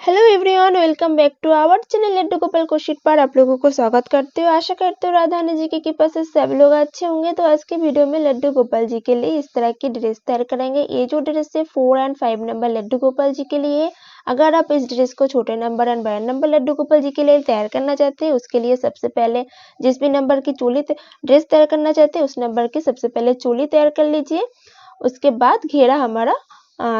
Hello everyone, welcome back to our channel Laddu Gopal कोशिश पर आप लोगों को स्वागत करते हुए आशा करते हो राधा रानी जी की कृपा से सब लोग अच्छे होंगे। तो आज के वीडियो में लड्डू गोपाल जी के लिए इस तरह की ड्रेस तैयार करेंगे। ये जो ड्रेस है 4 एंड 5 नंबर लड्डू गोपाल जी के लिए। अगर आप इस ड्रेस को छोटे नंबर एंड बड़े नंबर लड्डू गोपाल जी के लिए तैयार करना चाहते हैं, उसके लिए सबसे पहले जिस भी नंबर की चोली ड्रेस तैयार करना चाहते हैं उस नंबर की सबसे पहले चोली तैयार कर लीजिए। उसके बाद घेरा हमारा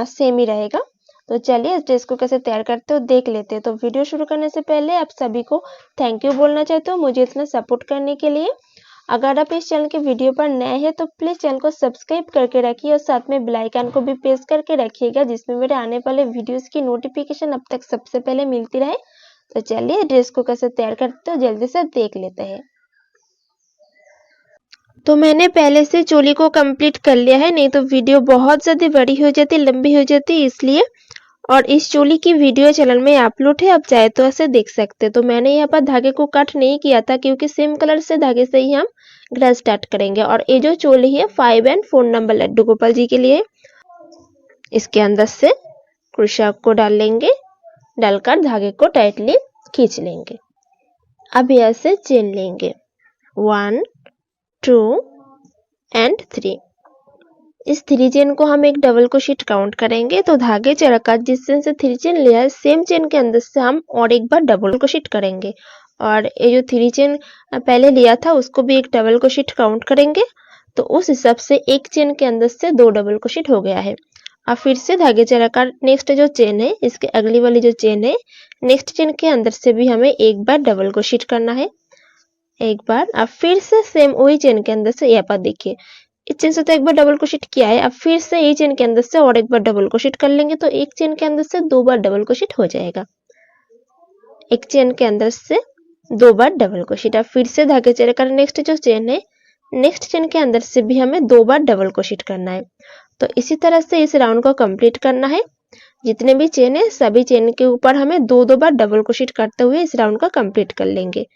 सेम ही रहेगा। तो चलिए इस ड्रेस को कैसे तैयार करते हो देख लेते हैं। तो वीडियो शुरू करने से पहले आप सभी को थैंक यू बोलना चाहते हो मुझे इतना सपोर्ट करने के लिए। अगर आप इस चैनल के वीडियो पर नए हैं तो प्लीज चैनल को सब्सक्राइब करके रखिए और साथ में बेल आइकन को भी प्रेस करके रखिएगा, जिसमें मेरे आने वाले वीडियोस की नोटिफिकेशन अब तक सबसे पहले मिलती रहे। तो चलिए ड्रेस को कैसे तैयार करते हो जल्दी से देख लेते हैं। तो मैंने पहले से चोली को कंप्लीट कर लिया है, नहीं तो वीडियो बहुत ज़्यादा बड़ी हो जाती, लंबी हो जाती, इसलिए। और इस चोली की वीडियो चैनल में अपलोड है, आप चाहे तो ऐसे देख सकते। तो मैंने यहाँ पर धागे को कट नहीं किया था क्योंकि सेम कलर से धागे से ही हम ग्रा स्टार्ट करेंगे। और ये जो चोली है 5 एंड 4 नंबर लड्डू गोपाल जी के लिए। इसके अंदर से क्रोशा को डाल लेंगे, डालकर धागे को टाइटली खींच लेंगे। अब यहाँ से चेन लेंगे 1 2 एंड 3। इस 3 चेन को हम एक डबल क्रोशेट काउंट करेंगे। तो धागे चढ़कर जिस चेन से 3 चेन लिया है सेम चेन के अंदर से हम और एक बार डबल क्रोशेट करेंगे। और ये जो 3 चेन पहले लिया था उसको भी एक डबल क्रोशेट काउंट करेंगे। तो उस हिसाब से एक चेन के अंदर से 2 डबल क्रोशेट हो गया है। अब फिर से धागे चढ़कर नेक्स्ट जो चेन है इसके अगली वाली जो चेन है नेक्स्ट चेन के अंदर से भी हमें एक बार डबल क्रोशेट करना है। एक बार अब फिर से सेम वही चेन के अंदर से यहाँ पर देखिए इस चेन से तो एक बार डबल क्रोशेट किया है। अब फिर से ये चेन के अंदर से और एक बार डबल क्रोशेट कर लेंगे तो एक चेन के अंदर से 2 बार डबल क्रोशेट हो जाएगा। एक चेन के अंदर से 2 बार डबल क्रोशेट। अब फिर से धागे चढ़कर नेक्स्ट जो चेन है नेक्स्ट चेन के अंदर से भी हमें 2 बार डबल क्रोशेट करना है। तो इसी तरह से इस राउंड को कंप्लीट करना है। जितने भी चेन है सभी चेन के ऊपर हमें 2 बार डबल क्रोशेट करते हुए इस राउंड को कंप्लीट कर लेंगे।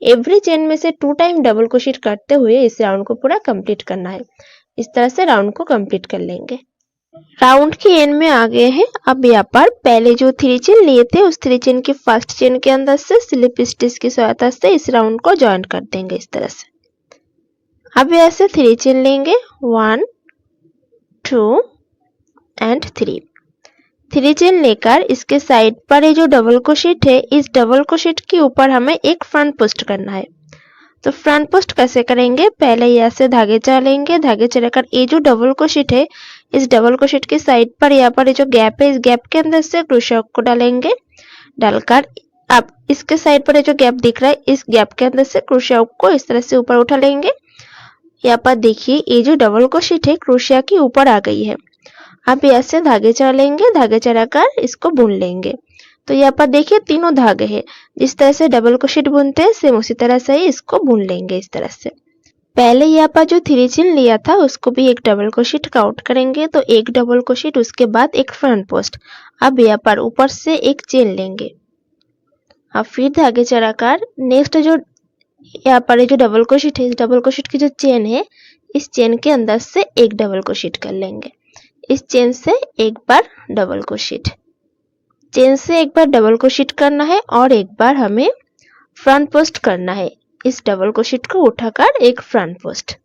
एवरी चेन में से 2 टाइम डबल क्रोशेट करते हुए इस राउंड को पूरा कंप्लीट करना है। इस तरह से राउंड को कंप्लीट कर लेंगे। राउंड के एंड में आ गए हैं। अब यहाँ पर पहले जो 3 चेन लिए थे उस 3 चेन की फर्स्ट चेन के अंदर से स्लिप स्टिच की सहायता से इस राउंड को ज्वाइन कर देंगे इस तरह से। अब ऐसे 3 चेन लेंगे 1 2 एंड 3। 3 चेन लेकर इसके साइड पर ये जो डबल क्रोशेट है इस डबल क्रोशेट के ऊपर हमें एक फ्रंट पोस्ट करना है। तो फ्रंट पोस्ट कैसे करेंगे, पहले यहाँ से धागे चलेंगे, धागे चलाकर ये जो डबल क्रोशेट है इस डबल क्रोशेट के साइड पर यहाँ पर जो गैप है इस गैप के अंदर से क्रोशा को डालेंगे। डालकर अब इसके साइड पर जो गैप दिख रहा है इस गैप के अंदर से क्रोशा को इस तरह से ऊपर उठा लेंगे। यहाँ पर देखिए ये जो डबल क्रोशेट है क्रोशिया के ऊपर आ गई है। अब यहाँ से धागे चलेंगे, धागे चलाकर इसको बुन लेंगे। तो यहाँ पर देखिए तीनों धागे हैं, जिस तरह से डबल क्रोशेट बुनते हैं सेम उसी तरह से ही इसको बुन लेंगे इस तरह से। पहले यहाँ पर जो 3 चेन लिया था उसको भी एक डबल क्रोशेट काउंट करेंगे। तो एक डबल क्रोशेट उसके बाद एक फ्रंट पोस्ट। अब यहाँ पर ऊपर से एक चेन लेंगे। अब फिर धागे चढ़ाकर नेक्स्ट जो यहाँ पर जो डबल क्रोशेट है इस डबल क्रोशेट की जो चेन है इस चेन के अंदर से एक डबल क्रोशेट कर लेंगे। इस चेन से एक बार डबल क्रोशेट, चेन से एक बार डबल क्रोशेट करना है और एक बार हमें फ्रंट पोस्ट करना है। इस डबल क्रोशेट को उठाकर एक फ्रंट पोस्ट,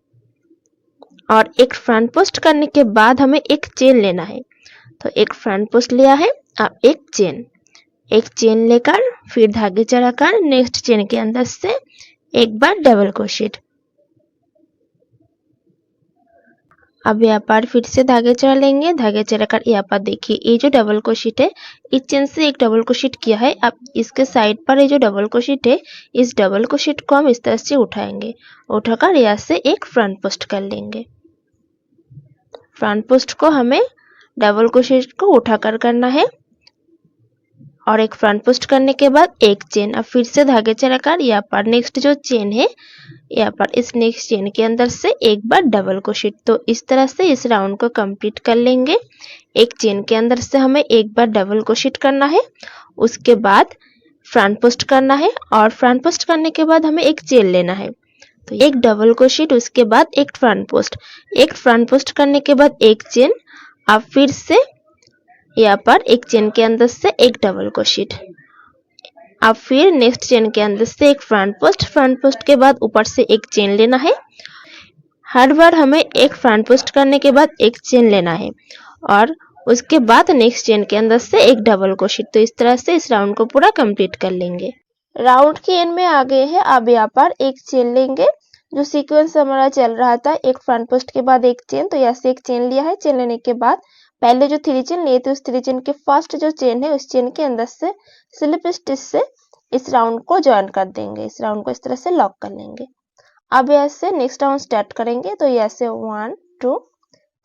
और एक फ्रंट पोस्ट करने के बाद हमें एक चेन लेना है। तो एक फ्रंट पोस्ट लिया है, अब एक चेन लेकर फिर धागे चढ़ाकर नेक्स्ट चेन के अंदर से एक बार डबल क्रोशेट। अब यहाँ पर फिर से धागे चढ़ा लेंगे, धागे चढ़ाकर यहाँ पर देखिए ये जो डबल क्रोशेट है इस चेन से एक डबल क्रोशेट किया है। अब इसके साइड पर ये जो डबल क्रोशेट है इस डबल क्रोशेट को हम इस तरह से उठाएंगे, उठाकर यहाँ से एक फ्रंट पोस्ट कर लेंगे। फ्रंट पोस्ट को हमें डबल क्रोशेट को उठाकर करना है और एक फ्रंट पोस्ट करने के बाद एक चेन। अब फिर से धागे चढ़ाकर यहाँ पर नेक्स्ट जो चेन है यहाँ पर इस नेक्स्ट चेन के अंदर से एक बार डबल क्रोशेट। तो इस तरह से इस राउंड को कंप्लीट कर लेंगे। एक चेन के अंदर से हमें एक बार डबल क्रोशेट करना है, उसके बाद फ्रंट पोस्ट करना है और फ्रंट पोस्ट करने के बाद हमें एक चेन लेना है। तो एक डबल क्रोशेट उसके बाद एक फ्रंट पोस्ट करने के बाद एक चेन। अब फिर से यहाँ पर एक चेन के अंदर से एक डबल क्रोशेट। अब फिर नेक्स्ट चेन के अंदर से एक फ्रंट पोस्ट के बाद ऊपर से एक चेन लेना है। हर बार हमें एक फ्रंट पोस्ट करने के बाद एक चेन लेना है और उसके बाद नेक्स्ट चेन के अंदर से एक डबल क्रोशेट। तो इस तरह से इस राउंड को पूरा कंप्लीट कर लेंगे। राउंड के एंड में आ गए हैं। अब यहाँ पर एक चेन लेंगे। जो सीक्वेंस हमारा चल रहा था एक फ्रंट पोस्ट के बाद एक चेन, तो यहाँ से एक चेन लिया है। चेन लेने के बाद पहले जो 3 चेन लिए थे उस 3 चेन के फर्स्ट जो चेन है उस चेन के अंदर से स्लिप स्टिच से इस राउंड को ज्वाइन कर देंगे। इस राउंड को इस तरह से लॉक कर लेंगे। अब यहाँ से नेक्स्ट राउंड स्टार्ट करेंगे। तो यहाँ से 1 2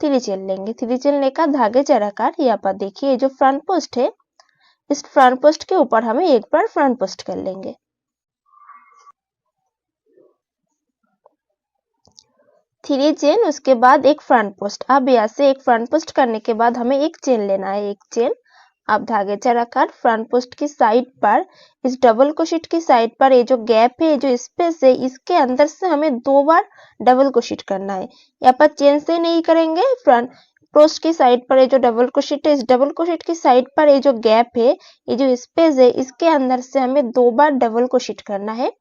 3 चेन लेंगे। 3 चेन लेकर धागे चढ़ाकर यहाँ पर देखिए जो फ्रंट पोस्ट है इस फ्रंट पोस्ट के ऊपर हमें एक बार फ्रंट पोस्ट कर लेंगे। 3 चेन, उसके बाद एक फ्रंट पोस्ट। अब यहाँ से एक फ्रंट पोस्ट करने के बाद हमें एक चेन लेना है। एक चेन अब धागे चढ़ाकर फ्रंट पोस्ट की साइड पर इस डबल क्रोशेट की साइड पर ये जो गैप है जो स्पेस है इसके अंदर से हमें 2 बार डबल क्रोशेट करना है। यहाँ पर चेन से नहीं करेंगे। फ्रंट पोस्ट की साइड पर ये जो डबल क्रोशेट है इस डबल क्रोशेट की साइड पर ये जो गैप है ये जो स्पेस है इसके अंदर से हमें 2 बार डबल क्रोशेट करना है।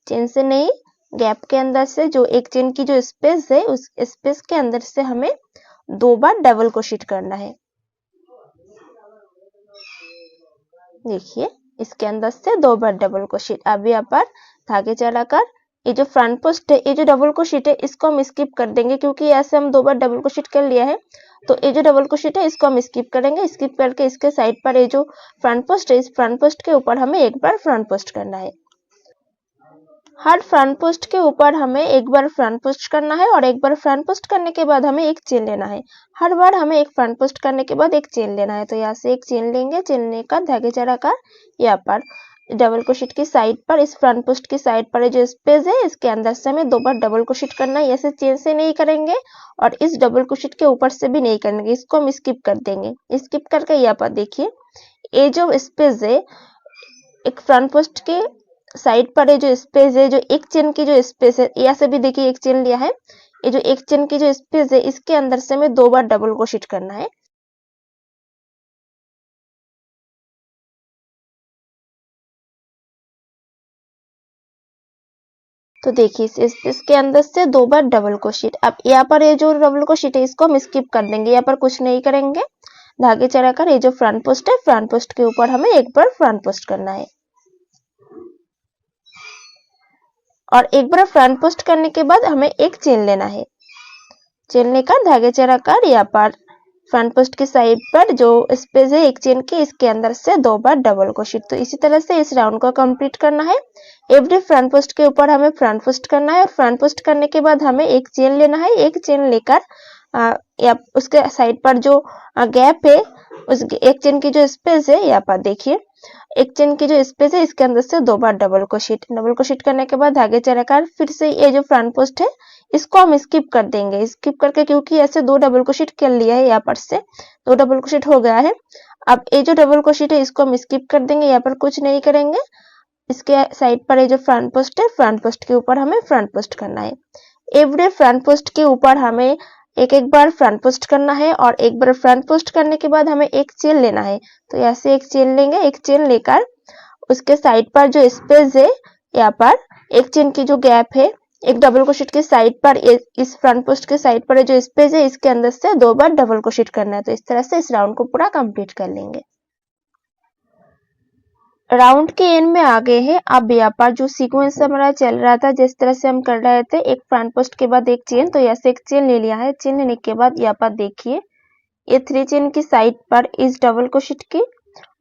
चेन से नहीं, गैप के अंदर से जो एक चेन की जो स्पेस है उस स्पेस के अंदर से हमें 2 बार डबल क्रोशेट करना है। देखिए इसके अंदर से 2 बार डबल क्रोशेट। अब यहाँ पर धागे चढ़ाकर ये जो फ्रंट पोस्ट है ये जो डबल क्रोशेट है इसको हम स्किप कर देंगे क्योंकि ऐसे हम 2 बार डबल क्रोशेट कर लिया है। तो ये जो डबल क्रोशेट है इसको हम स्किप करेंगे। स्किप करके इसके साइड पर ये जो फ्रंट पोस्ट है इस फ्रंट पोस्ट के ऊपर हमें एक बार फ्रंट पोस्ट करना है। हर फ्रंट पोस्ट के ऊपर हमें एक बार फ्रंट पोस्ट करना है और एक बार फ्रंट पोस्ट करने के बाद हमें एक चेन लेना है। हर बार हमें एक फ्रंट पोस्ट करने के बाद एक चेन लेना है। तो यहाँ से एक चेन लेंगे। चेन लेकर धागे चढ़ाकर यहाँ पर डबल क्रोशेट की साइड पर इस फ्रंट पोस्ट की साइड पर जो स्पेस है इसके अंदर से हमें 2 बार डबल क्रोशेट करना है। ऐसे चेन से नहीं करेंगे और इस डबल क्रोशेट के ऊपर से भी नहीं करेंगे, इसको हम स्किप कर देंगे। स्किप करके यहाँ पर देखिए ये जो स्पेस है एक फ्रंट पोस्ट के साइड पर जो स्पेस है जो एक चेन की जो स्पेस है यहाँ से भी देखिए एक चेन लिया है। ये जो एक चेन की जो स्पेस है इसके अंदर से हमें 2 बार डबल क्रोशेट करना है। तो देखिए इस स्पेस के अंदर से 2 बार डबल क्रोशेट। अब यहाँ पर ये जो डबल क्रोशेट है इसको हम स्किप कर देंगे। यहाँ पर कुछ नहीं करेंगे। धागे चढ़ाकर ये जो फ्रंट पोस्ट है फ्रंट पोस्ट के ऊपर हमें एक बार फ्रंट पोस्ट करना है और एक बार फ्रंट पोस्ट करने के बाद हमें एक चेन लेना है। चेन लेकर धागे चढ़ाकर यहाँ पर फ्रंट पोस्ट की साइड पर जो स्पेस है एक चेन की इसके अंदर से 2 बार डबल क्रोशेट। तो इसी तरह से इस राउंड को कंप्लीट करना है। एवरी फ्रंट पोस्ट के ऊपर हमें फ्रंट पोस्ट करना है और फ्रंट पोस्ट करने के बाद हमें एक चेन लेना है। एक चेन लेकर या उसके साइड पर जो गैप है उस एक चेन की जो स्पेस है यहाँ पर देखिए एक चेन की जो स्पेस है इसके अंदर से 2 बार डबल क्रोशेट करने के बाद धागे चढ़ाकर फिर से ये जो फ्रंट पोस्ट है इसको हम स्किप कर देंगे। स्किप करके क्योंकि ऐसे 2 डबल क्रोशेट कर लिया है यहाँ पर से 2 डबल क्रोशेट हो गया है। अब ये जो डबल क्रोशेट है इसको हम स्किप कर देंगे। यहाँ पर कुछ नहीं करेंगे। इसके साइड पर ये जो फ्रंट पोस्ट है फ्रंट पोस्ट के ऊपर हमें फ्रंट पोस्ट करना है। एवरी फ्रंट पोस्ट के ऊपर हमें एक बार फ्रंट पोस्ट करना है और एक बार फ्रंट पोस्ट करने के बाद हमें एक चेन लेना है। तो यहाँ से एक चेन लेंगे। एक चेन लेकर उसके साइड पर जो स्पेस है यहाँ पर एक चेन की जो गैप है एक डबल क्रोशेट के साइड पर इस फ्रंट पोस्ट के साइड पर जो स्पेस है इसके अंदर से 2 बार डबल क्रोशेट करना है। तो इस तरह से इस राउंड को पूरा कंप्लीट कर लेंगे। राउंड के एंड में आ गए हैं। अब यहाँ पर जो सीक्वेंस हमारा चल रहा था जिस तरह से हम कर रहे थे एक फ्रंट पोस्ट के बाद एक चेन, तो यहाँ से एक चेन ले लिया है। चेन लेने के बाद यहाँ पर देखिए ये 3 चेन की साइड पर इस डबल क्रोशेट की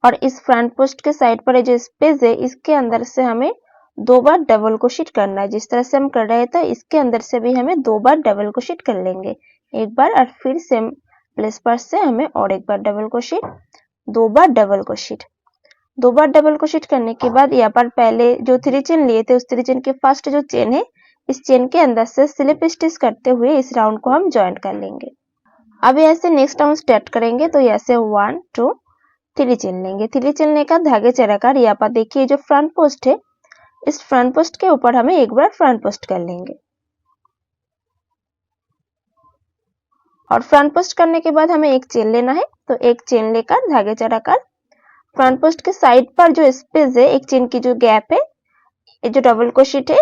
और इस फ्रंट पोस्ट के साइड पर जो स्पेस है इसके अंदर से हमें 2 बार डबल क्रोशेट करना है। जिस तरह से हम कर रहे थे इसके अंदर से भी हमें 2 बार डबल क्रोशेट कर लेंगे। एक बार और फिर सेम प्लेस पर से हमें और एक बार डबल क्रोशेट, 2 बार डबल क्रोशेट। 2 बार डबल क्रोशेट करने के बाद यहाँ पर पहले जो 3 चेन लिए थे उस 3 चेन के फर्स्ट जो चेन है इस चेन के अंदर से स्लिप स्टिच करते हुए इस राउंड को हम ज्वाइन कर लेंगे। अब यहाँ से नेक्स्ट राउंड स्टार्ट करेंगे। तो यहाँ से 1 2 3 चेन लेंगे। 3 चेन लेकर धागे चढ़ाकर यहाँ पर देखिए जो फ्रंट पोस्ट है इस फ्रंट पोस्ट के ऊपर हमें एक बार फ्रंट पोस्ट कर लेंगे और फ्रंट पोस्ट करने के बाद हमें एक चेन लेना है। तो एक चेन लेकर धागे चढ़ाकर फ्रंट पोस्ट के साइड पर जो स्पेस है, एक चेन की जो गैप है, ये जो डबल क्रोशेट है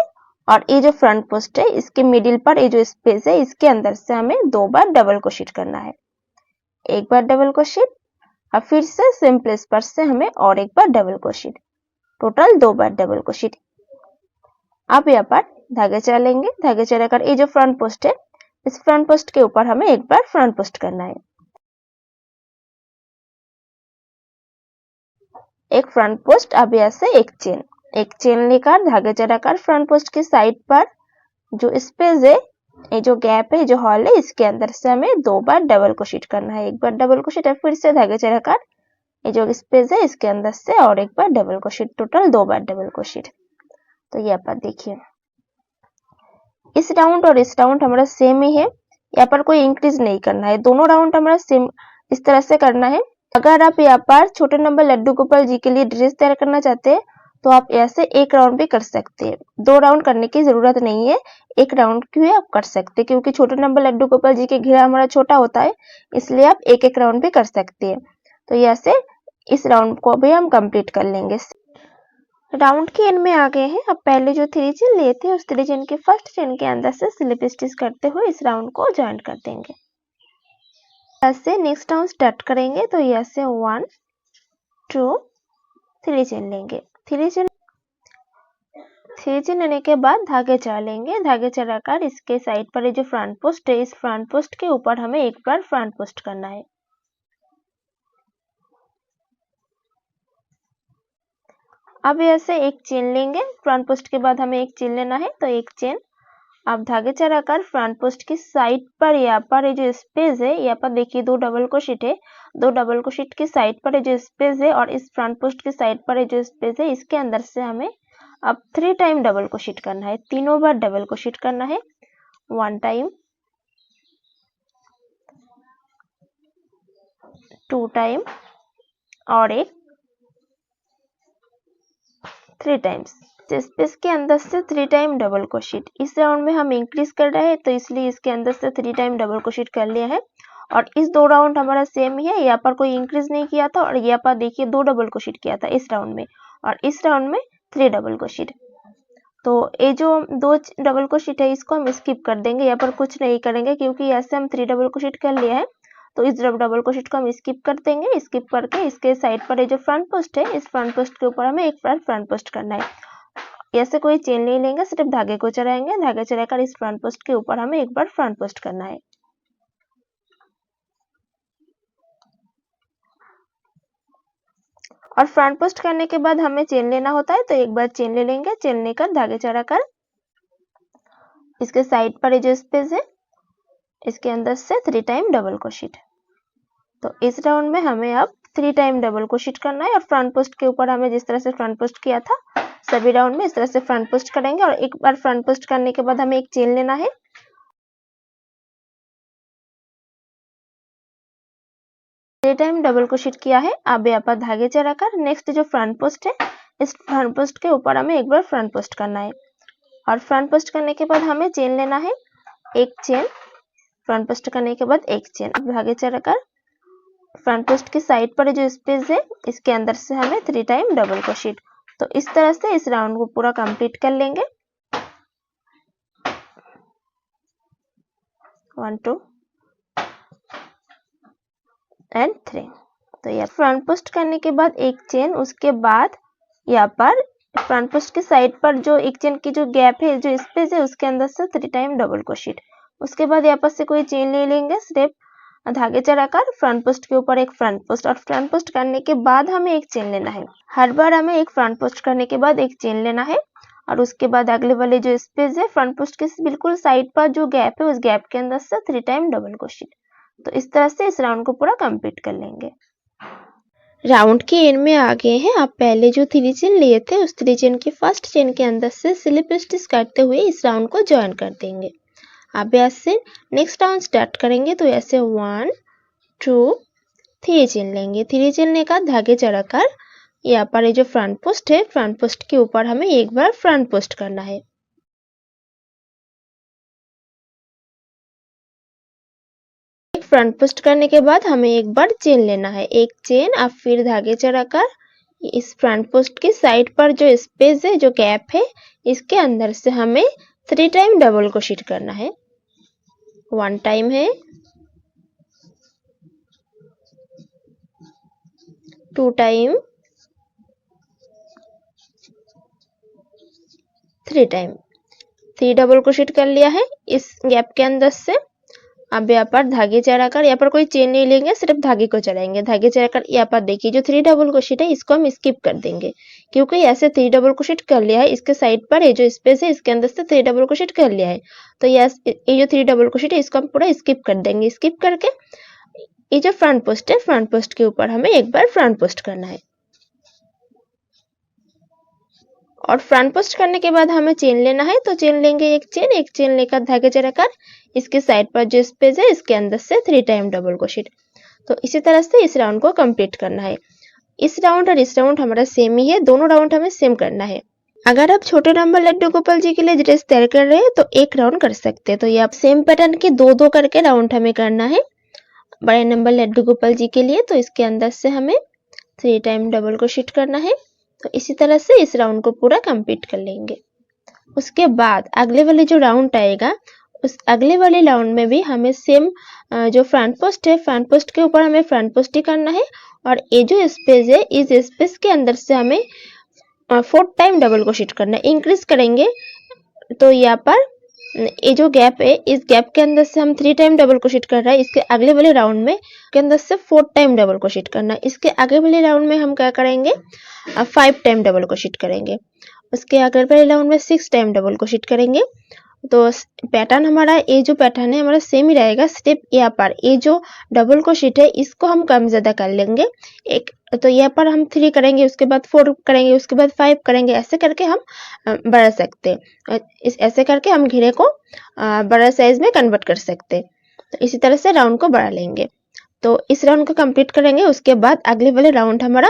और ये जो फ्रंट पोस्ट है, इसके मिडिल पर ये जो स्पेस है, इसके अंदर से हमें 2 बार डबल क्रोशेट करना है। एक बार डबल क्रोशेट और फिर से सेम प्लेस पर से हमें और एक बार डबल क्रोशेट, टोटल 2 बार डबल क्रोशेट। अब यहाँ पर धागे चढ़ा लेंगे। धागे चढ़ाकर ये जो फ्रंट पोस्ट है, इस फ्रंट पोस्ट के ऊपर हमें एक बार फ्रंट पोस्ट करना है। एक फ्रंट पोस्ट, अब यहाँ से एक चेन लेकर धागे चढ़ाकर फ्रंट पोस्ट के साइड पर जो स्पेस है, ये जो गैप है, जो हॉल है, इसके अंदर से हमें 2 बार डबल क्रोशेट करना है। एक बार डबल क्रोशेट और फिर से धागे चढ़ाकर ये जो स्पेस है, इसके अंदर से और एक बार डबल क्रोशेट, टोटल 2 बार डबल क्रोशेट। तो यहाँ पर देखिए इस राउंड और इस राउंड हमारा सेम ही है, यहाँ पर कोई इंक्रीज नहीं करना है, दोनों राउंड हमारा सेम इस तरह से करना है। अगर आप यहाँ पर छोटे नंबर लड्डू गोपाल जी के लिए ड्रेस तैयार करना चाहते हैं तो आप ऐसे एक राउंड भी कर सकते हैं, 2 राउंड करने की जरूरत नहीं है, एक राउंड भी आप कर सकते हैं, क्योंकि छोटे नंबर लड्डू गोपाल जी के घेरा हमारा छोटा होता है, इसलिए आप एक एक राउंड भी कर सकते हैं। तो ऐसे इस राउंड को भी हम कंप्लीट कर लेंगे। राउंड के एंड में आ गए हैं। अब पहले जो 3 चेन लिए थे, उस 3 चेन के फर्स्ट चेन के अंदर से स्लिप स्टिच करते हुए इस राउंड को ज्वाइन कर देंगे। ऐसे नेक्स्ट राउंड स्टार्ट करेंगे। तो ऐसे 1 2 3 चेन लेंगे। 3 चेन लेने के बाद धागे चढ़ा लेंगे। धागे चढ़ाकर इसके साइड पर जो फ्रंट पोस्ट है, इस फ्रंट पोस्ट के ऊपर हमें एक बार फ्रंट पोस्ट करना है। अब ऐसे एक चेन लेंगे। फ्रंट पोस्ट के बाद हमें एक चेन लेना है। तो एक चेन, आप धागे चढ़ाकर फ्रंट पोस्ट की साइड पर यहाँ पर ये जो स्पेस है, यहाँ पर देखिए 2 डबल क्रोशेट है, 2 डबल क्रोशेट की साइड पर ये जो स्पेस है और इस फ्रंट पोस्ट की साइड पर ये जो स्पेस है, इसके अंदर से हमें अब 3 टाइम डबल क्रोशेट करना है, तीनों बार डबल क्रोशेट करना है। 1 टाइम, 2 टाइम और एक 3 टाइम्स। स्पेस के अंदर से 3 टाइम डबल क्रोशेट। इस राउंड में हम इंक्रीज कर रहे हैं, तो इसलिए इसके अंदर से 3 टाइम डबल क्रोशेट कर लिया है। और इस 2 राउंड हमारा सेम ही है, यहाँ पर कोई इंक्रीज नहीं किया था और यहाँ पर देखिए 2 डबल क्रोशेट किया था इस राउंड में, और इस राउंड में 3 डबल क्रोशेट। तो ये जो 2 डबल क्रोशेट है, इसको हम स्किप कर देंगे, यहाँ पर कुछ नहीं करेंगे, क्योंकि ऐसे हम 3 डबल क्रोशेट कर लिया है। तो इस डबल क्रोशेट को हम स्किप कर देंगे। स्किप करके इसके साइड पर जो फ्रंट पोस्ट है, इस फ्रंट पोस्ट के ऊपर हमें एक बार फ्रंट पोस्ट करना है। ऐसे कोई चेन नहीं लेंगे, सिर्फ धागे को चढ़ाएंगे। धागे चढ़ाकर इस फ्रंट पोस्ट के ऊपर हमें एक बार फ्रंट पोस्ट करना है। और फ्रंट पोस्ट करने के बाद हमें चेन लेना होता है, तो एक बार चेन ले लेंगे। चेन लेकर धागे चढ़ाकर इसके साइड पर जो स्पेस है, इसके अंदर से 3 टाइम डबल क्रोशेट। तो इस राउंड में हमें अब 3 टाइम डबल क्रोशेट करना है। और फ्रंट पोस्ट के ऊपर हमें जिस तरह से फ्रंट पोस्ट किया था, सभी राउंड में इस तरह से फ्रंट पोस्ट करेंगे। और एक बार फ्रंट पोस्ट करने के बाद हमें एक चेन लेना है। टाइम डबल क्रोशेट किया है। अब यहाँ पर धागे चढ़ाकर नेक्स्ट जो फ्रंट पोस्ट है, इस फ्रंट पोस्ट के ऊपर हमें एक बार फ्रंट पोस्ट करना है। और फ्रंट पोस्ट करने के बाद हमें चेन लेना है, एक चेन। फ्रंट पोस्ट करने के बाद एक चेन। अब धागे चढ़ाकर फ्रंट पोस्ट की साइड पर जो स्पेस है, इसके अंदर से हमें 3 टाइम डबल क्रोशेट। तो इस तरह से इस राउंड को पूरा कंप्लीट कर लेंगे। 1 2 एंड 3। तो यह फ्रंट पोस्ट करने के बाद एक चेन, उसके बाद यहाँ पर फ्रंट पोस्ट के साइड पर जो एक चेन की जो गैप है, जो स्पेस है, उसके अंदर से 3 टाइम डबल क्रोशेट। उसके बाद यहाँ पर से कोई चेन ले लेंगे, सिर्फ धागे चढ़ाकर फ्रंट पोस्ट के ऊपर एक फ्रंट पोस्ट। और फ्रंट पोस्ट करने के बाद हमें एक चेन लेना है। हर बार हमें एक फ्रंट पोस्ट करने के बाद एक चेन लेना है। और उसके बाद अगले वाले जो स्पेस है, फ्रंट पोस्ट के बिल्कुल साइड पर जो गैप है, उस गैप के अंदर से 3 टाइम डबल क्रोशेट। तो इस तरह से इस राउंड को पूरा कंप्लीट कर लेंगे। राउंड के एंड में आ गए हैं। आप पहले जो 3 चेन लिए थे, उस 3 चेन के फर्स्ट चेन के अंदर से स्लिप स्टिच करते हुए इस राउंड को ज्वाइन कर देंगे। अब ऐसे नेक्स्ट राउंड स्टार्ट करेंगे। तो ऐसे 1 2 3 चेन लेंगे। 3 चेन लेकर धागे चढ़ाकर यहाँ पर ये जो फ्रंट पोस्ट है, फ्रंट पोस्ट के ऊपर हमें एक बार फ्रंट पोस्ट करना है। फ्रंट पोस्ट करने के बाद हमें एक बार चेन लेना है, एक चेन, अब फिर धागे चढ़ाकर इस फ्रंट पोस्ट की साइड पर जो स्पेस है, जो गैप है, इसके अंदर से हमें 3 टाइम डबल क्रोशेट करना है। 1 टाइम है, 2 टाइम, 3 टाइम। 3 डबल क्रोशेट कर लिया है इस गैप के अंदर से। अब यहाँ पर धागे चढ़ाकर, यहाँ पर कोई चेन नहीं लेंगे, सिर्फ धागे को चढ़ाएंगे। धागे चढ़ाकर यहाँ पर देखिए जो 3 डबल क्रोशेट है इसको हम स्किप कर देंगे, क्योंकि ऐसे 3 डबल क्रोशेट कर लिया है। इसके साइड पर ये जो स्पेस है इसके अंदर से 3 डबल क्रोशेट कर लिया है, तो ये जो 3 डबल क्रोशेट है इसको हम पूरा स्किप कर देंगे। स्किप करके ये जो फ्रंट पोस्ट है, फ्रंट पोस्ट के ऊपर हमें एक बार फ्रंट पोस्ट करना है, और फ्रंट पोस्ट करने के बाद हमें चेन लेना है। तो चेन लेंगे, एक चेन लेकर धागे चढ़ाकर इसके साइड पर जो स्पेस है इसके अंदर से 3 टाइम डबल क्रोशेट। तो इसी तरह से इस राउंड को कंप्लीट करना है। इस राउंड और इस राउंड हमारा सेम ही है, दोनों राउंड हमें सेम करना है। अगर आप छोटे नंबर लड्डू गोपाल जी के लिए ड्रेस तैयार कर रहे हैं तो एक राउंड कर सकते हैं। तो ये आप सेम पैटर्न के 2-2 करके राउंड हमें करना है बड़े नंबर लड्डू गोपाल जी के लिए। तो इसके अंदर से हमें 3 टाइम डबल क्रोशेट करना है। तो इसी तरह से इस राउंड को पूरा कंप्लीट कर लेंगे। उसके बाद अगले वाले जो राउंड आएगा, उस अगले वाले राउंड में भी हमें सेम जो फ्रंट पोस्ट है, फ्रंट पोस्ट के ऊपर हमें फ्रंट पोस्ट ही करना है, और ये जो स्पेस है इस स्पेस के अंदर से हमें 4 टाइम डबल क्रोशेट करना है। इंक्रीज करेंगे तो यहाँ पर ये जो गैप है, इस गैप के अंदर से हम 3 टाइम डबल क्रोशेट कर रहे हैं। इसके अगले वाले राउंड में के अंदर से 4 टाइम डबल क्रोशेट करना है। इसके आगे वाले राउंड में हम क्या करेंगे, 5 टाइम डबल क्रोशेट करेंगे। उसके अगले वाले राउंड में 6 टाइम डबल क्रोशेट करेंगे। तो पैटर्न हमारा, ये जो पैटर्न है हमारा सेम ही रहेगा। स्टेप यहाँ पर ये जो डबल क्रोशेट है इसको हम कम ज्यादा कर लेंगे। एक तो यहाँ पर हम 3 करेंगे, उसके बाद 4 करेंगे, उसके बाद 5 करेंगे, ऐसे करके हम बढ़ा सकते हैं। ऐसे करके हम घेरे को बड़ा साइज में कन्वर्ट कर सकते हैं। तो इसी तरह से राउंड को बढ़ा लेंगे। तो इस राउंड को कंप्लीट करेंगे, उसके बाद अगले वाले राउंड हमारा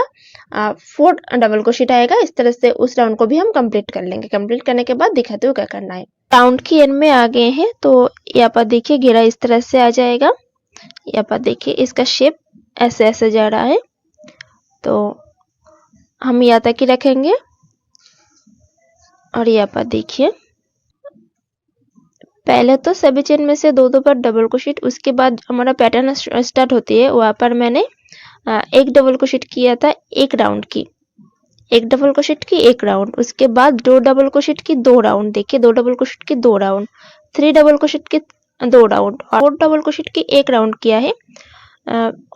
4 डबल क्रोशेट आएगा। इस तरह से उस राउंड को भी हम कंप्लीट कर लेंगे। कंप्लीट करने के बाद दिखाते हुए क्या करना है। राउंड की एंड में आ गए हैं, तो यहाँ पर देखिए घेरा इस तरह से आ जाएगा। यहाँ पर देखिए इसका शेप ऐसे ऐसे जा रहा है, तो हम यहाँ तक ही रखेंगे। और यहाँ पर देखिए पहले तो सभी चेन में से 2-2 बार डबल क्रोशेट, उसके बाद हमारा पैटर्न स्टार्ट होती है, वहाँ पर मैंने एक डबल क्रोशेट किया था एक राउंड की, एक डबल क्रोशेट की एक राउंड, उसके बाद 2 डबल क्रोशेट की 2 राउंड, देखिए 2 डबल क्रोशेट की 2 राउंड, 3 डबल क्रोशेट की 2 राउंड, और 4 डबल क्रोशेट की एक राउंड किया है।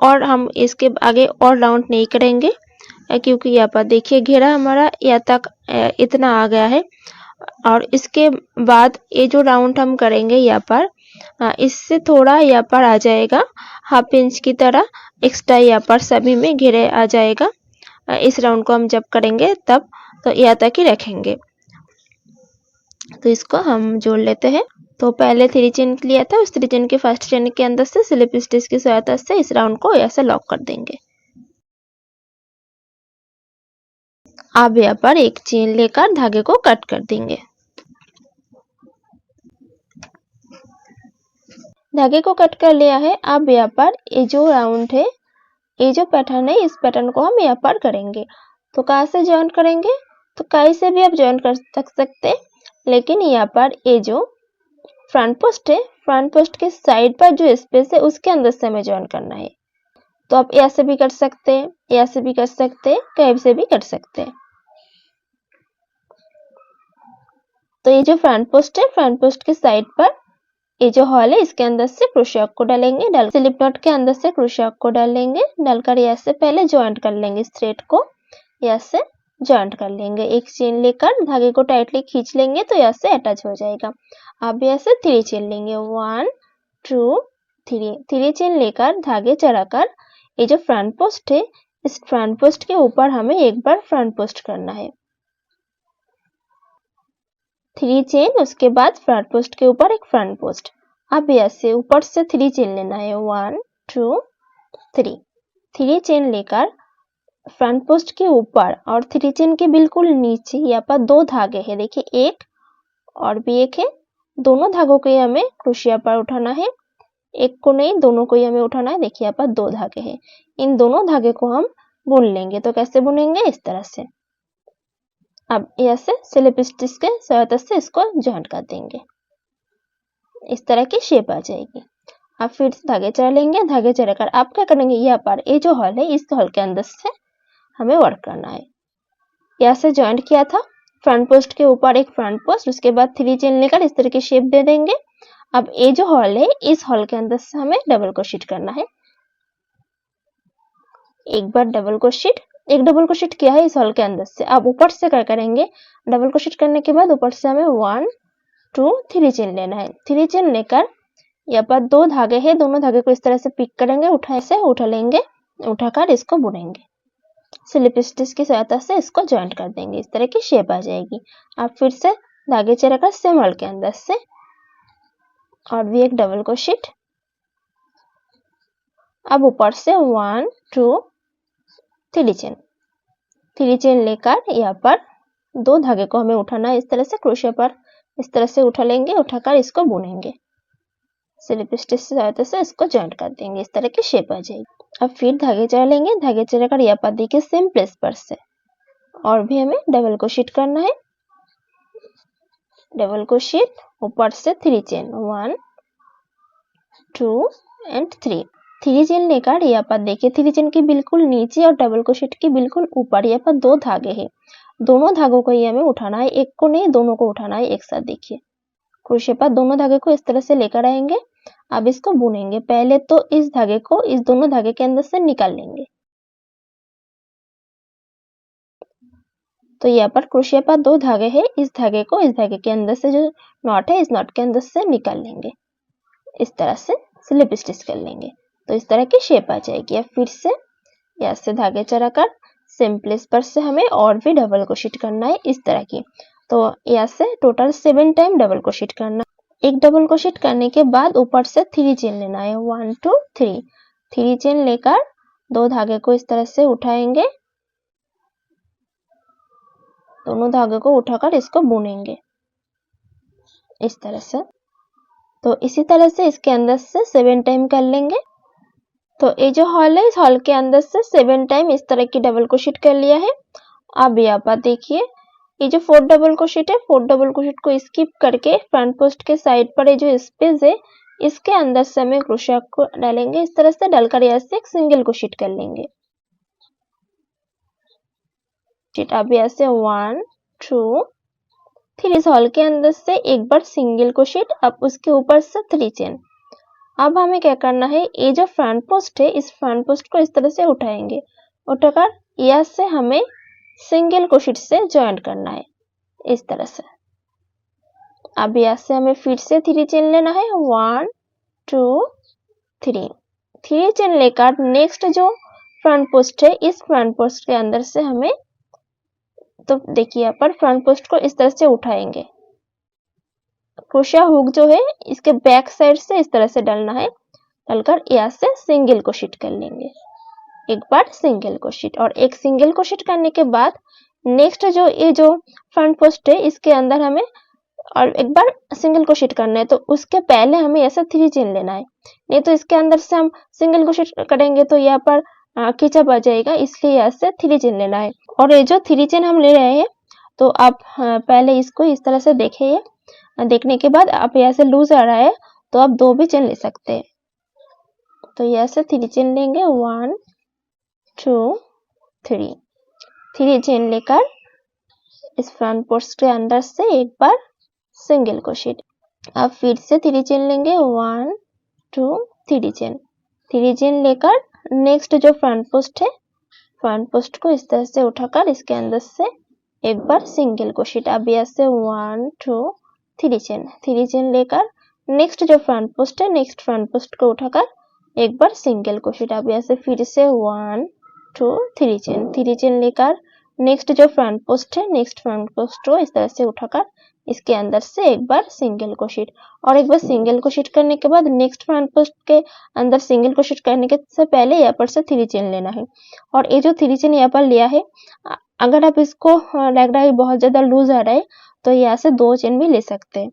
और हम इसके आगे और राउंड नहीं करेंगे, क्योंकि यहाँ पर देखिए घेरा हमारा यहाँ तक इतना आ गया है। और इसके बाद ये जो राउंड हम करेंगे यहाँ पर, इससे थोड़ा यहाँ पर आ जाएगा, हाफ इंच की तरह एक्स्ट्रा यहाँ पर सभी में घेरे आ जाएगा। इस राउंड को हम जब करेंगे तब तो यहाँ तक ही रखेंगे। तो इसको हम जोड़ लेते हैं। तो पहले 3 चेन लिया था, उस 3 चेन के फर्स्ट चेन के अंदर से स्लिप स्टिच की सहायता से इस राउंड को ऐसे लॉक कर देंगे। अब यहाँ पर एक चेन लेकर धागे को कट कर देंगे। धागे को कट कर लिया है। अब यहाँ पर ये जो राउंड है, ये जो पैटर्न है, इस पैटर्न को हम यहाँ पर करेंगे। तो कहाँ से ज्वाइन करेंगे, तो कहीं से भी आप ज्वाइन कर सकते हैं, लेकिन यहाँ पर ये जो फ्रंट पोस्ट है, फ्रंट पोस्ट के साइड पर जो स्पेस है उसके अंदर से हमें ज्वाइन करना है। तो आप ऐसे भी कर सकते हैं, ऐसे भी कर सकते हैं, कहीं से भी कर सकते हैं। तो ये जो फ्रंट पोस्ट है, फ्रंट पोस्ट के साइड पर ये जो हॉल है इसके अंदर से क्रोशिया को डालेंगे, डाल स्लिप नॉट के अंदर से क्रोशिया को डालेंगे, डालकर ऐसे पहले ज्वाइंट कर लेंगे, इस थ्रेड को ऐसे ज्वाइंट कर लेंगे। एक चेन लेकर धागे को टाइटली खींच लेंगे तो ऐसे अटैच हो जाएगा। अब ऐसे 3 चेन लेंगे, 1 2 3, 3 चेन लेकर धागे चढ़ाकर ये जो फ्रंट पोस्ट है, इस फ्रंट पोस्ट के ऊपर हमें एक बार फ्रंट पोस्ट करना है। 3 चेन, उसके बाद फ्रंट पोस्ट के ऊपर एक फ्रंट पोस्ट। अब ऐसे ऊपर से 3 चेन लेना है, 1 2 3, 3 चेन लेकर फ्रंट पोस्ट के ऊपर और 3 चेन के बिल्कुल नीचे यहाँ पर 2 धागे हैं, देखिए एक और भी एक है, दोनों धागों को हमें क्रोशिया पर उठाना है एक को नहीं दोनों को ही हमें उठाना है। देखिए यहाँ पर 2 धागे हैं, इन दोनों धागे को हम बुन लेंगे। तो कैसे बुनेंगे? इस तरह से। अब ऐसे स्लिप स्टिच के सहायता से इसको जॉइंट कर देंगे, इस तरह की शेप आ जाएगी। अब फिर से धागे चढ़ा लेंगे, धागे चढ़ाकर आप क्या करेंगे, यहाँ पर ये जो हॉल है इस हॉल के अंदर से हमें वर्क करना है। यहाँ से जॉइंट किया था, फ्रंट पोस्ट के ऊपर एक फ्रंट पोस्ट, उसके बाद 3 चेन लेकर इस तरह की शेप दे देंगे। अब ये जो हॉल है इस हॉल के अंदर से हमें डबल क्रोशेट करना है। एक बार डबल क्रोशेट, एक डबल क्रोशेट किया है इस हॉल के अंदर से। अब ऊपर से क्या करेंगे, डबल क्रोशेट करने के बाद ऊपर से हमें 1 2 3 चेन लेना है। 3 चेन लेकर यहाँ पर 2 धागे हैं, दोनों धागे को इस तरह से पिक करेंगे, उठा लेंगे, उठाकर इसको बुनेंगे। स्लिप स्टिच की सहायता से इसको जॉइंट कर देंगे, इस तरह की शेप आ जाएगी। अब फिर से धागे चढ़ाकर सेम हॉल के अंदर से और भी एक डबल क्रोशेट। अब ऊपर से 1 2 3 चेन, 3 चेन लेकर यहाँ पर 2 धागे को हमें उठाना है, इस तरह से क्रोशे पर इस तरह से उठा लेंगे, उठाकर इसको बुनेंगे। स्लिप स्टिच की सहायता से इसको जॉइंट कर देंगे, इस तरह की शेप आ जाएगी। अब फिर धागे चढ़ा लेंगे, धागे चढ़ाकर यहाँ पर देखिए सेम प्लेस पर से और भी हमें डबल क्रोशेट करना है। डबल क्रोशेट, ऊपर से 3 चेन 1 2 एंड 3। 3 चेन लेकर यहाँ पर देखिए 3 चेन की बिल्कुल नीचे और डबल क्रोशेट की बिल्कुल ऊपर यहाँ पर 2 धागे हैं, दोनों धागों को ही हमें उठाना है, एक को नहीं दोनों को उठाना है एक साथ। देखिए क्रोशे पर दोनों धागे को इस तरह से लेकर आएंगे। अब इसको बुनेंगे। पहले तो इस धागे को इस दोनों धागे के अंदर से निकाल लेंगे। तो यहाँ पर क्रोशे पर 2 धागे हैं, इस धागे को इस धागे के अंदर से जो नॉट है इस नॉट के अंदर से निकाल लेंगे, इस तरह से स्लिप स्टिच कर लेंगे। तो इस तरह की शेप आ जाएगी। अब फिर से यहाँ से धागे चढ़ाकर सेम प्लेस पर से हमें और भी डबल क्रोशेट करना है, इस तरह की। तो यहाँ से टोटल 7 टाइम डबल क्रोशेट करना। एक डबल क्रोशेट करने के बाद ऊपर से 3 चेन लेना है, 1 2 3। 3 चेन लेकर 2 धागे को इस तरह से उठाएंगे, दोनों धागे को उठाकर इसको बुनेंगे, इस तरह से। तो इसी तरह से इसके अंदर से 7 टाइम कर लेंगे। तो ये जो हॉल है इस हॉल के अंदर से 7 टाइम इस तरह की डबल क्रोशेट कर लिया है। अब यहाँ पर देखिए ये जो 4 डबल क्रोशेट है, 4 डबल क्रोशेट को स्किप करके फ्रंट पोस्ट के साइड पर ये जो स्पेस है इसके अंदर से हमें क्रोशा को डालेंगे, इस तरह से डालकर यहाँ से एक सिंगल क्रोशेट कर लेंगे। अब यहाँ से 1 2 3 इस हॉल के अंदर से एक बार सिंगल क्रोशेट, अब उसके ऊपर से 3 चेन। अब हमें क्या करना है, ये जो फ्रंट पोस्ट है इस फ्रंट पोस्ट को इस तरह से उठाएंगे, उठाकर यहाँ से हमें सिंगल क्रोशेट से जॉइंट करना है, इस तरह से। अब यहाँ से हमें फिर से 3 चेन लेना है, 1 2 3। 3 चेन लेकर नेक्स्ट जो फ्रंट पोस्ट है इस फ्रंट पोस्ट के अंदर से हमें, तो देखिए यहाँ पर फ्रंट पोस्ट को इस तरह से उठाएंगे, क्रोशा हुक जो है इसके बैक साइड से इस तरह से डालना है, डालकर यहाँ से सिंगल क्रोशेट कर लेंगे, एक बार सिंगल क्रोशेट। और एक सिंगल क्रोशेट करने के बाद नेक्स्ट जो ये जो फ्रंट पोस्ट है इसके अंदर हमें और एक बार सिंगल क्रोशेट करना है, तो उसके पहले हमें ऐसा 3 चेन लेना है, नहीं तो इसके अंदर से हम सिंगल क्रोशेट करेंगे तो यहाँ पर खिंचाव आ जाएगा, इसलिए यहाँ से 3 चेन लेना है। और ये जो 3 चेन हम ले रहे हैं तो आप पहले इसको इस तरह से देखिए, देखने के बाद आप यहाँ से लूज आ रहा है तो आप 2 भी चेन ले सकते हैं। तो यहाँ से 3 चेन लेंगे, 1 2 3। 3 चेन लेकर इस फ्रंट पोस्ट के अंदर से एक बार सिंगल क्रोशेट। अब फिर से 3 चेन लेंगे, 1 2 3 चेन। 3 चेन लेकर नेक्स्ट जो फ्रंट पोस्ट है फ्रंट पोस्ट को इस तरह से उठाकर इसके अंदर से एक बार सिंगल क्रोशेट। अब यहाँ से 1 2 3 चेन। 3 चेन लेकर नेक्स्ट जो फ्रंट पोस्ट है नेक्स्ट फ्रंट पोस्ट को उठाकर एक बार सिंगल क्रोशेट। अब यहाँ से फिर से 1 2 3 चेन। 3 चेन लेकर नेक्स्ट जो फ्रंट पोस्ट है नेक्स्ट फ्रंट पोस्ट को इस तरह से उठाकर इसके अंदर से एक बार सिंगल क्रोशेट। और एक बार सिंगल क्रोशेट करने के बाद नेक्स्ट फ्रंट पोस्ट के अंदर सिंगल क्रोशेट करने के से पहले यहाँ पर से 3 चेन लेना है। और ये जो 3 चेन यहाँ पर लिया है, अगर आप इसको लग रहा है बहुत ज्यादा लूज आ रहा है तो यहाँ से 2 चेन भी ले सकते हैं।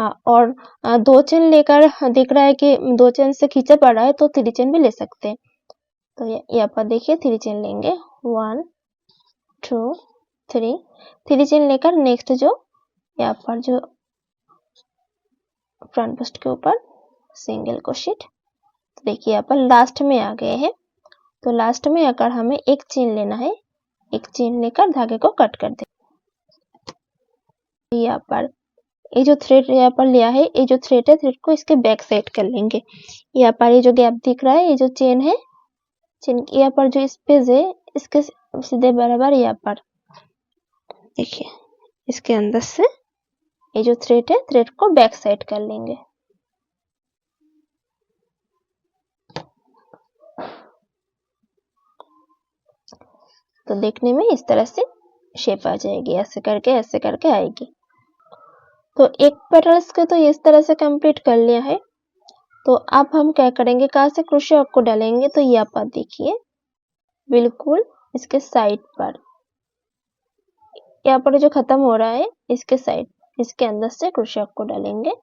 और 2 चेन लेकर दिख रहा है कि 2 चेन से खींचा पड़ रहा है तो 3 चेन भी ले सकते हैं। तो यहाँ पर देखिए 3 चेन लेंगे 1 2 3 3 चेन लेकर नेक्स्ट जो यहाँ पर जो फ्रंट पोस्ट के ऊपर सिंगल क्रोशेट। तो देखिए यहाँ पर लास्ट में आ गए हैं। तो लास्ट में आकर हमें एक चेन लेना है, एक चेन लेकर धागे को कट कर दे। यहाँ पर ये जो थ्रेड यहाँ पर लिया है, ये जो थ्रेड है थ्रेड को इसके बैक साइड कर लेंगे। यहाँ पर ये जो गैप दिख रहा है, ये जो चेन है, चेन यहाँ पर जो स्पेस है इसके सीधे बराबर यहाँ पर देखिए इसके अंदर से ये जो थ्रेड है थ्रेड को बैक साइड कर लेंगे। तो देखने में इस तरह से शेप आ जाएगी, ऐसे करके आएगी। तो एक पेटल्स को तो इस तरह से कंप्लीट कर लिया है। तो अब हम क्या करेंगे, कहाँ से क्रोशे हूक को डालेंगे। तो यहाँ पर देखिए बिल्कुल इसके साइड पर, यहाँ पर जो खत्म हो रहा है इसके साइड, इसके अंदर से क्रोशे हूक को डालेंगे।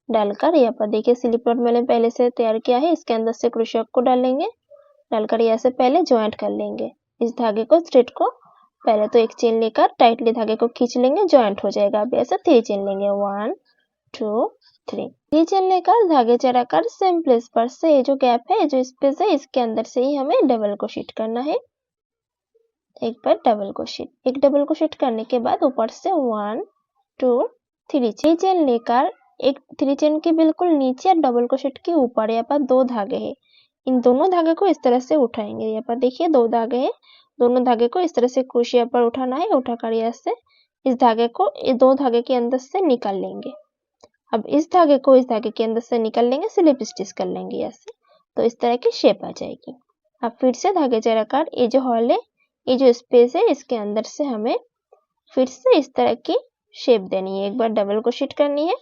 डालकर यहाँ पर देखिए स्लिप नॉट मैंने पहले से तैयार किया है, इसके अंदर से क्रोशे हूक को डालेंगे। डालकर यहाँ से पहले ज्वाइंट कर लेंगे इस धागे को, थ्रेड को। पहले तो एक चेन लेकर टाइटली धागे को खींच लेंगे, ज्वाइंट हो जाएगा। अब ऐसे 3 चेन लेंगे 1 2 3 3 चेन लेकर धागे चढ़ाकर सेम प्लेस पर से ये जो गैप है, जो स्पेस है, इसके अंदर से ही हमें डबल क्रोशेट करना है। एक बार डबल क्रोशेट, एक डबल क्रोशेट करने के बाद ऊपर से 1 2 3 चेन लेकर एक 3 चेन के बिल्कुल नीचे डबल क्रोशेट के ऊपर यहाँ पर 2 धागे हैं। इन दोनों धागे को इस तरह से उठाएंगे। यहाँ पर देखिए 2 धागे हैं, दोनों धागे को इस तरह से क्रोशे पर उठाना है। उठाकर यहाँ से इस धागे को 2 धागे के अंदर से निकाल लेंगे। अब इस धागे को इस धागे के अंदर से निकाल लेंगे, स्लिप स्टिच कर लेंगे ऐसे। तो इस तरह की शेप आ जाएगी। अब फिर से धागे चढ़ाकर ये जो हॉल है, ये जो स्पेस है, इसके अंदर से हमें फिर से इस तरह की शेप देनी है। एक बार डबल क्रोशेट करनी है,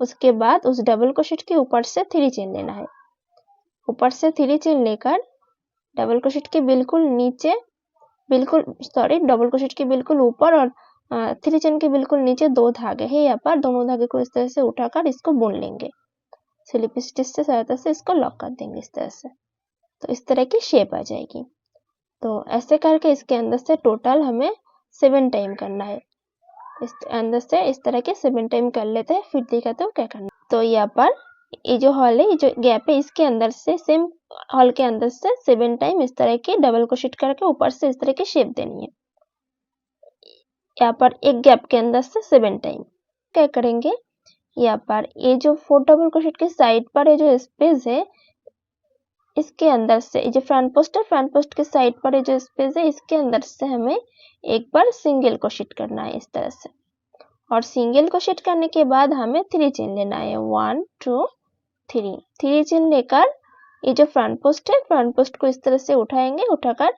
उसके बाद उस डबल क्रोशेट के ऊपर से 3 चेन लेना है। ऊपर से 3 चेन लेकर डबल क्रोशेट के बिल्कुल नीचे, डबल क्रोशेट के बिल्कुल ऊपर और 3 चेन के बिल्कुल नीचे 2 धागे हैं। यहाँ पर दोनों धागे को इस तरह से उठाकर इसको बुन लेंगे। स्लिप स्टिच से सहायता से इसको लॉक कर देंगे इस तरह से। तो इस तरह की शेप आ जाएगी। तो ऐसे करके इसके अंदर से टोटल हमें 7 टाइम करना है। इस अंदर से इस तरह के 7 टाइम कर लेते हैं, फिर दिखाते हो क्या करना। तो यहाँ पर ये जो हॉल है, ये जो गैप है, इसके अंदर से सेम हॉल के अंदर से 7 टाइम इस तरह की डबल क्रोशेट करके ऊपर से इस तरह की शेप देनी है। यहाँ पर एक गैप के अंदर से 7 टाइम क्या करेंगे, यहाँ पर ये जो 4 डबल क्रोशेट के साइड पर ये जो स्पेस है, इसके अंदर से ये जो फ्रंट पोस्ट है, फ्रंट पोस्ट के साइड पर ये जो स्पेस है, इसके अंदर से हमें एक बार सिंगल क्रोशेट करना है इस तरह से। और सिंगल क्रोशेट करने के बाद हमें 3 चेन लेना है 1 2 3 चेन लेकर ये जो फ्रंट पोस्ट है, फ्रंट पोस्ट को इस तरह से उठाएंगे। उठाकर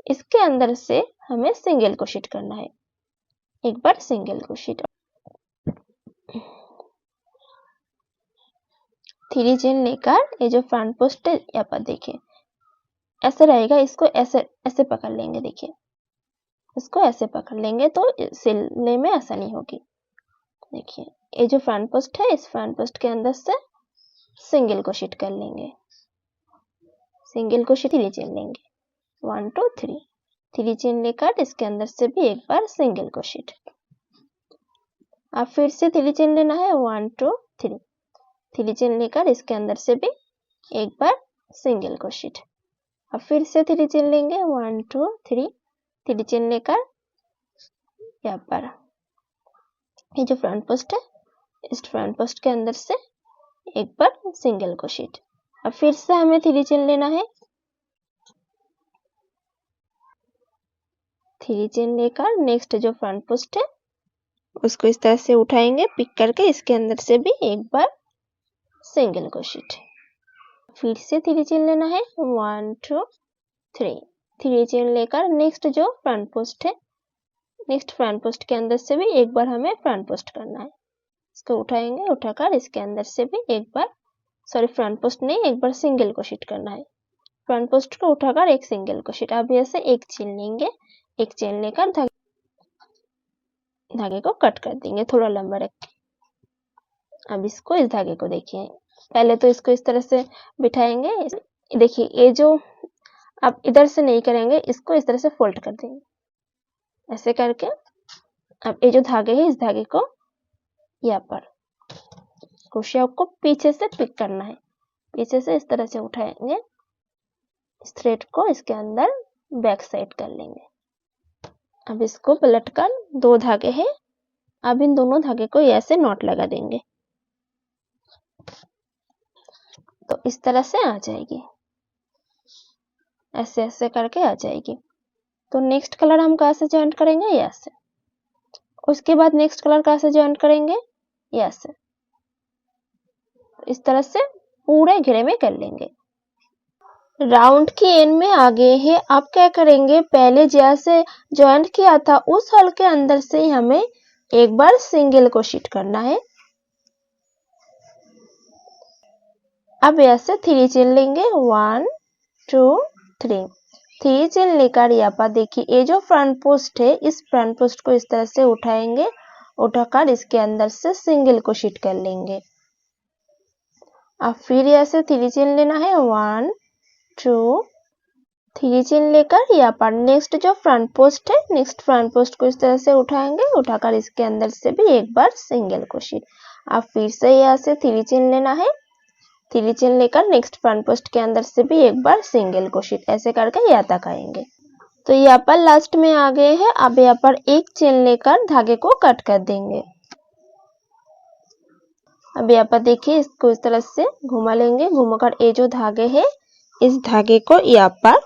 इसके अंदर से हमें सिंगल क्रोशेट करना है। एक बार सिंगल क्रोशेट, 3 चेन लेकर ये जो फ्रंट पोस्ट है, यहाँ पर देखिए ऐसे रहेगा। इसको ऐसे पकड़ लेंगे। देखिए इसको ऐसे पकड़ लेंगे तो सिलने में आसानी होगी। देखिए ये जो फ्रंट पोस्ट है, इस फ्रंट पोस्ट के अंदर से सिंगल क्रोशेट कर लेंगे। सिंगल क्रोशेट 3 चेन लेंगे 1 2 3 चेन लेकर इसके अंदर से भी एक बार सिंगल क्रोशेट। अब फिर से 3 चेन लेना है 1 2 3 चेन लेकर इसके अंदर से भी एक बार सिंगल क्रोशेट। अब फिर से 3 चेन लेंगे 1 2 3 चेन लेकर यहाँ पर ये जो फ्रंट पोस्ट है, इस फ्रंट पोस्ट के अंदर से एक बार सिंगल क्रोशेट। अब फिर से हमें 3 चेन लेना है। 3 चेन लेकर नेक्स्ट जो फ्रंट पोस्ट है उसको इस तरह से उठाएंगे, पिक करके इसके अंदर से भी एक बार सिंगल क्रोशेट। फिर से 3 चेन लेना है 1 2 3 चेन लेकर नेक्स्ट जो फ्रंट पोस्ट है, नेक्स्ट फ्रंट पोस्ट के अंदर से भी एक बार हमें फ्रंट पोस्ट करना है। इसको उठाएंगे। उठाकर इसके अंदर से भी एक बार, फ्रंट पोस्ट नहीं, एक बार सिंगल क्रोशेट करना है। फ्रंट पोस्ट को उठाकर एक सिंगल क्रोशेट। अब ऐसे एक चेन लेंगे, एक चेन लेकर धागे को कट कर देंगे थोड़ा लंबा रख के। अब इसको इस धागे को देखिए, पहले तो इसको इस तरह से बिठाएंगे। देखिए ये जो अब इधर से नहीं करेंगे, इसको इस तरह से फोल्ड कर देंगे ऐसे करके। अब ये जो धागे है इस धागे को यहाँ पर क्रोशिया को पीछे से पिक करना है, पीछे से इस तरह से उठाएंगे, इस थ्रेड को इसके अंदर बैक साइड कर लेंगे। अब इसको पलटकर 2 धागे हैं, अब इन दोनों धागे को ऐसे नॉट लगा देंगे, तो इस तरह से आ जाएगी, ऐसे ऐसे करके आ जाएगी। तो नेक्स्ट कलर हम कहाँ से ज्वाइन करेंगे, यहाँ से। उसके बाद नेक्स्ट कलर कहाँ से ज्वाइन करेंगे, यहाँ से। इस तरह से पूरे घेरे में कर लेंगे। राउंड की एंड में आ गए हैं। अब क्या करेंगे, पहले जैसे ज्वाइंट किया था उस होल के अंदर से हमें एक बार सिंगल क्रोशेट करना है। अब ऐसे 3 चेन लेंगे, 1 2 3 3 चेन लेकर यहाँ पर देखिए ये जो फ्रंट पोस्ट है, इस फ्रंट पोस्ट को इस तरह से उठाएंगे, उठाकर इसके अंदर से सिंगल क्रोशेट कर लेंगे। अब फिर ऐसे 3 चेन लेना है, 1 2 3 चेन लेकर यहाँ पर नेक्स्ट जो फ्रंट पोस्ट है, नेक्स्ट फ्रंट पोस्ट को इस तरह से उठाएंगे, उठाकर इसके अंदर से भी एक बार सिंगल क्रोशेट। अब फिर से यहाँ से 3 चेन लेना है, 3 चेन लेकर नेक्स्ट फ्रंट पोस्ट के अंदर से भी एक बार सिंगल क्रोशेट, ऐसे करके यहाँ तक आएंगे। तो यहाँ पर लास्ट में आ गए हैं। अब यहाँ पर 1 चेन लेकर धागे को कट कर देंगे। अब यहाँ पर देखिए इसको इस तरह से घुमा लेंगे, घुमाकर ये जो धागे है इस धागे को यहाँ पर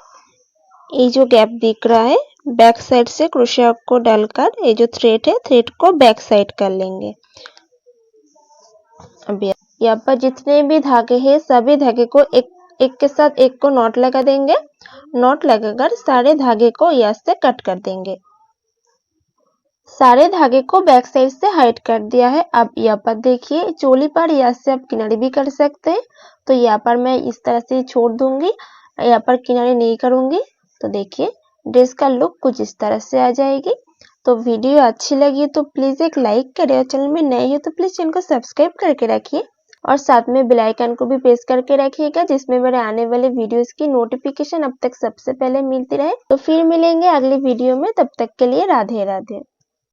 ये जो गैप दिख रहा है बैक साइड से क्रोशिया को डालकर ये जो थ्रेड है थ्रेड को बैक साइड कर लेंगे। अब यहाँ पर जितने भी धागे हैं सभी धागे को एक के साथ एक को नॉट लगा देंगे, नॉट लगाकर सारे धागे को यहाँ से कट कर देंगे। सारे धागे को बैक साइड से हाइड कर दिया है। अब यहाँ पर देखिए चोली पर यहाँ से आप किनारे भी कर सकते हैं, तो यहाँ पर मैं इस तरह से छोड़ दूंगी, यहाँ पर किनारे नहीं करूंगी। तो देखिए ड्रेस का लुक कुछ इस तरह से आ जाएगी। तो वीडियो अच्छी लगी तो प्लीज एक लाइक करें, और चैनल में नए हैं तो प्लीज चैनल को सब्सक्राइब करके रखिए, और साथ में बेल आइकन को भी प्रेस करके रखिएगा, जिसमें मेरे आने वाले वीडियोस की नोटिफिकेशन अब तक सबसे पहले मिलती रहे। तो फिर मिलेंगे अगली वीडियो में, तब तक के लिए राधे राधे।